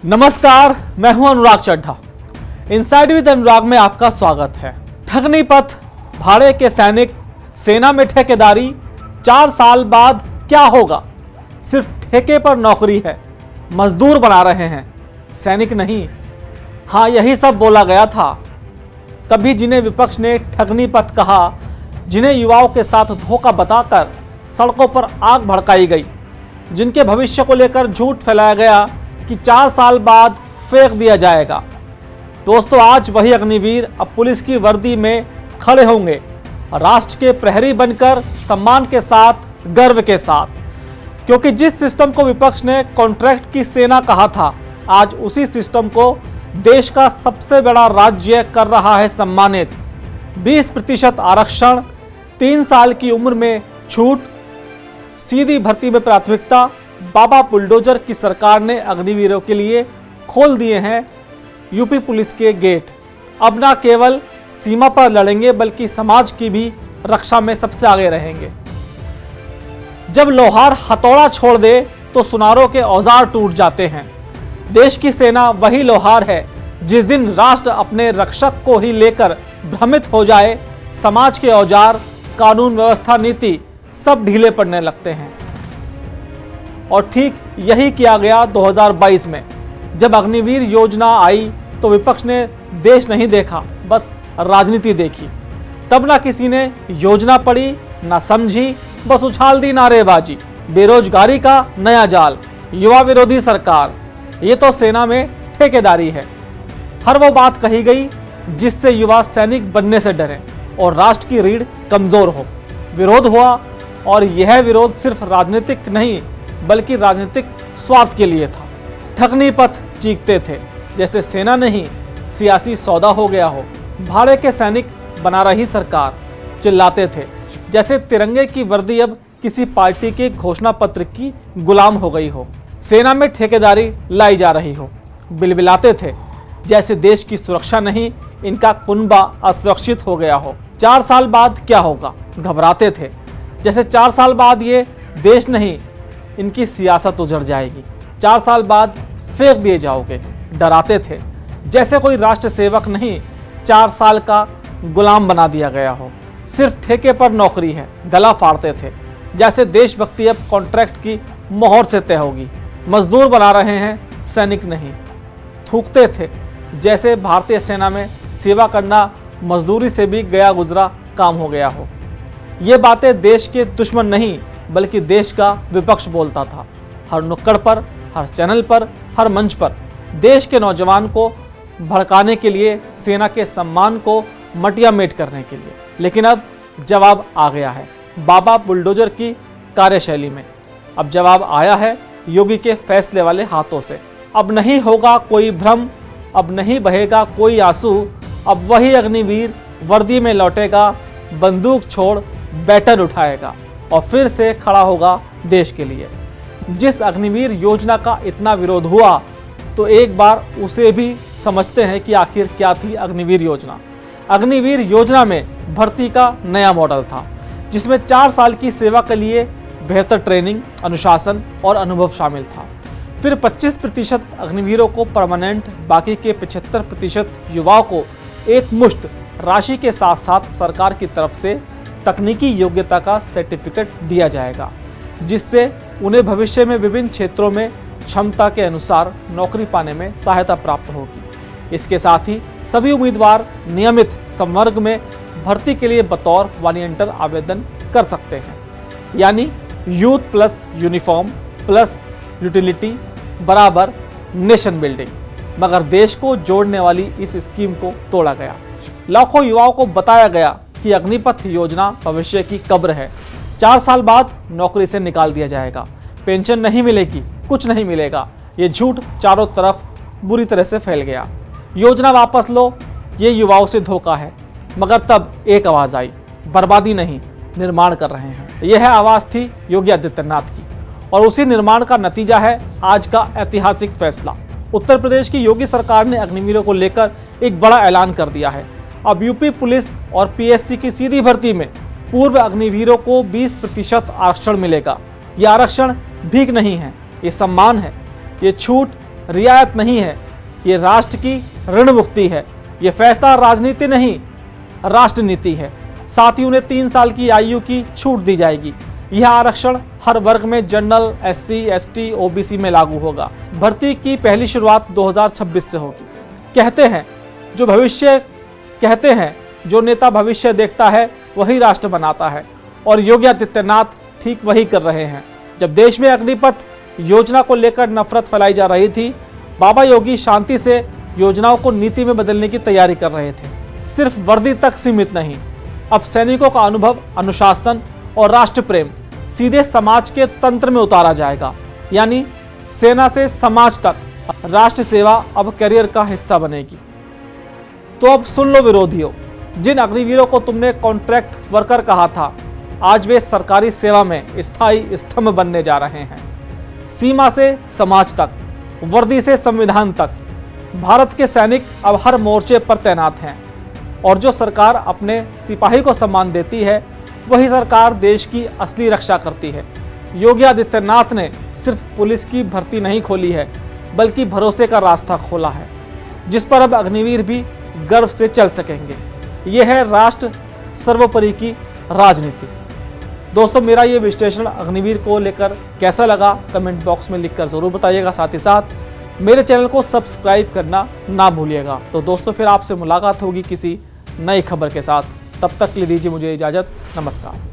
नमस्कार, मैं हूं अनुराग चड्ढा। इनसाइड विद अनुराग में आपका स्वागत है। ठगनीपथ, भाड़े के सैनिक, सेना में ठेकेदारी, 4 साल बाद क्या होगा? सिर्फ ठेके पर नौकरी है, मजदूर बना रहे हैं, सैनिक नहीं। हाँ, यही सब बोला गया था। कभी जिन्हें विपक्ष ने ठगनीपथ कहा, जिन्हें युवाओं के साथ धोखा बताकर सड़कों पर आग भड़काई गई, जिनके भविष्य को लेकर झूठ फैलाया गया कि 4 साल बाद फेंक दिया जाएगा। दोस्तों, आज वही अग्निवीर अब पुलिस की वर्दी में खड़े होंगे, राष्ट्र के प्रहरी बनकर, सम्मान के साथ, गर्व के साथ। क्योंकि जिस सिस्टम को विपक्ष ने कॉन्ट्रैक्ट की सेना कहा था, आज उसी सिस्टम को देश का सबसे बड़ा राज्य कर रहा है सम्मानित। 20% आरक्षण, 3 साल की उम्र में छूट, सीधी भर्ती में प्राथमिकता। बाबा बुलडोजर की सरकार ने अग्निवीरों के लिए खोल दिए हैं यूपी पुलिस के गेट। अब ना केवल सीमा पर लड़ेंगे बल्कि समाज की भी रक्षा में सबसे आगे रहेंगे। जब लोहार हथौड़ा छोड़ दे तो सुनारों के औजार टूट जाते हैं। देश की सेना वही लोहार है। जिस दिन राष्ट्र अपने रक्षक को ही लेकर भ्रमित हो जाए, समाज के औजार, कानून व्यवस्था, नीति सब ढीले पड़ने लगते हैं। और ठीक यही किया गया 2022 में। जब अग्निवीर योजना आई तो विपक्ष ने देश नहीं देखा, बस राजनीति देखी। तब ना किसी ने योजना पढ़ी, ना समझी, बस उछाल दी नारेबाजी। बेरोजगारी का नया जाल, युवा विरोधी सरकार, ये तो सेना में ठेकेदारी है। हर वो बात कही गई जिससे युवा सैनिक बनने से डरे और राष्ट्र की रीढ़ कमजोर हो। विरोध हुआ, और यह विरोध सिर्फ राजनीतिक नहीं बल्कि राजनीतिक स्वार्थ के लिए था। ठगनीपथ चीखते थे जैसे सेना नहीं, सियासी सौदा हो गया हो। भाड़े के सैनिक बना रही सरकार, चिल्लाते थे जैसे तिरंगे की वर्दी अब किसी पार्टी के घोषणा पत्र की गुलाम हो गई हो। सेना में ठेकेदारी लाई जा रही हो। बिलबिलाते थे जैसे देश की सुरक्षा नहीं, इनका कुनबा असुरक्षित हो गया हो। 4 साल बाद क्या होगा? घबराते थे जैसे 4 साल बाद ये देश नहीं, इनकी सियासत उजड़ जाएगी। 4 साल बाद फेंक दिए जाओगे। डराते थे जैसे कोई राष्ट्र सेवक नहीं, 4 साल का गुलाम बना दिया गया हो। सिर्फ ठेके पर नौकरी है। गला फाड़ते थे जैसे देशभक्ति अब कॉन्ट्रैक्ट की मोहर से तय होगी। मजदूर बना रहे हैं, सैनिक नहीं। थूकते थे जैसे भारतीय सेना में सेवा करना मजदूरी से भी गया गुजरा काम हो गया हो। ये बातें देश के दुश्मन नहीं बल्कि देश का विपक्ष बोलता था। हर नुक्कड़ पर, हर चैनल पर, हर मंच पर देश के नौजवान को भड़काने के लिए, सेना के सम्मान को मटिया मेट करने के लिए। लेकिन अब जवाब आ गया है बाबा बुलडोजर की कार्यशैली में। अब जवाब आया है योगी के फैसले वाले हाथों से। अब नहीं होगा कोई भ्रम, अब नहीं बहेगा कोई आंसू। अब वही अग्निवीर वर्दी में लौटेगा, बंदूक छोड़ बैटन उठाएगा और फिर से खड़ा होगा देश के लिए। जिस अग्निवीर योजना का इतना विरोध हुआ, तो एक बार उसे भी समझते हैं कि आखिर क्या थी अग्निवीर योजना। अग्निवीर योजना में भर्ती का नया मॉडल था जिसमें 4 साल की सेवा के लिए बेहतर ट्रेनिंग, अनुशासन और अनुभव शामिल था। फिर 25% अग्निवीरों को परमानेंट, बाकी के 75% युवाओं को एक मुश्त राशि के साथ साथ सरकार की तरफ से तकनीकी योग्यता का सर्टिफिकेट दिया जाएगा, जिससे उन्हें भविष्य में विभिन्न क्षेत्रों में क्षमता के अनुसार नौकरी पाने में सहायता प्राप्त होगी। इसके साथ ही सभी उम्मीदवार नियमित संवर्ग में भर्ती के लिए बतौर वॉलंटियर आवेदन कर सकते हैं। यानी youth plus uniform plus utility बराबर नेशन बिल्डिंग। मगर देश को जोड़ने वाली इस स्कीम को तोड़ा गया। लाखों युवाओं को बताया गया कि अग्निपथ योजना भविष्य की कब्र है। 4 साल बाद नौकरी से निकाल दिया जाएगा, पेंशन नहीं मिलेगी, कुछ नहीं मिलेगा। ये झूठ चारों तरफ बुरी तरह से फैल गया। योजना वापस लो, ये युवाओं से धोखा है। मगर तब एक आवाज आई, बर्बादी नहीं, निर्माण कर रहे हैं। यह आवाज थी योगी आदित्यनाथ की, और उसी निर्माण का नतीजा है आज का ऐतिहासिक फैसला। उत्तर प्रदेश की योगी सरकार ने अग्निवीरों को लेकर एक बड़ा ऐलान कर दिया है। अब यूपी पुलिस और पीएससी की सीधी भर्ती में पूर्व अग्निवीरों को 20% आरक्षण मिलेगा। यह आरक्षण भीख नहीं है, ये सम्मान है। ये छूट रियायत नहीं है, ये राष्ट्र की ऋण मुक्ति है। ये फैसला राजनीति नहीं, राष्ट्र नीति है। साथ ही उन्हें 3 साल की आयु की छूट दी जाएगी। यह आरक्षण हर वर्ग में जनरल, SC, ST, OBC में लागू होगा। भर्ती की पहली शुरुआत 2026 से होगी। कहते हैं जो नेता भविष्य देखता है वही राष्ट्र बनाता है, और योगी आदित्यनाथ ठीक वही कर रहे हैं। जब देश में अग्निपथ योजना को लेकर नफरत फैलाई जा रही थी, बाबा योगी शांति से योजनाओं को नीति में बदलने की तैयारी कर रहे थे। सिर्फ वर्दी तक सीमित नहीं, अब सैनिकों का अनुभव, अनुशासन और राष्ट्र प्रेम सीधे समाज के तंत्र में उतारा जाएगा। यानी सेना से समाज तक राष्ट्र सेवा अब करियर का हिस्सा बनेगी। तो अब सुन लो विरोधियों, जिन अग्निवीरों को तुमने कॉन्ट्रैक्ट वर्कर कहा था, आज वे सरकारी सेवा में स्थायी स्तंभ बनने जा रहे हैं। सीमा से समाज तक, वर्दी से संविधान तक, भारत के सैनिक अब हर मोर्चे पर तैनात हैं। और जो सरकार अपने सिपाही को सम्मान देती है, वही सरकार देश की असली रक्षा करती है। योगी आदित्यनाथ ने सिर्फ पुलिस की भर्ती नहीं खोली है, बल्कि भरोसे का रास्ता खोला है, जिस पर अब अग्निवीर भी गर्व से चल सकेंगे। यह है राष्ट्र सर्वोपरि की राजनीति। दोस्तों, मेरा ये विश्लेषण अग्निवीर को लेकर कैसा लगा, कमेंट बॉक्स में लिखकर जरूर बताइएगा। साथ ही साथ मेरे चैनल को सब्सक्राइब करना ना भूलिएगा। तो दोस्तों, फिर आपसे मुलाकात होगी किसी नई खबर के साथ। तब तक के लिए दीजिए मुझे इजाज़त। नमस्कार।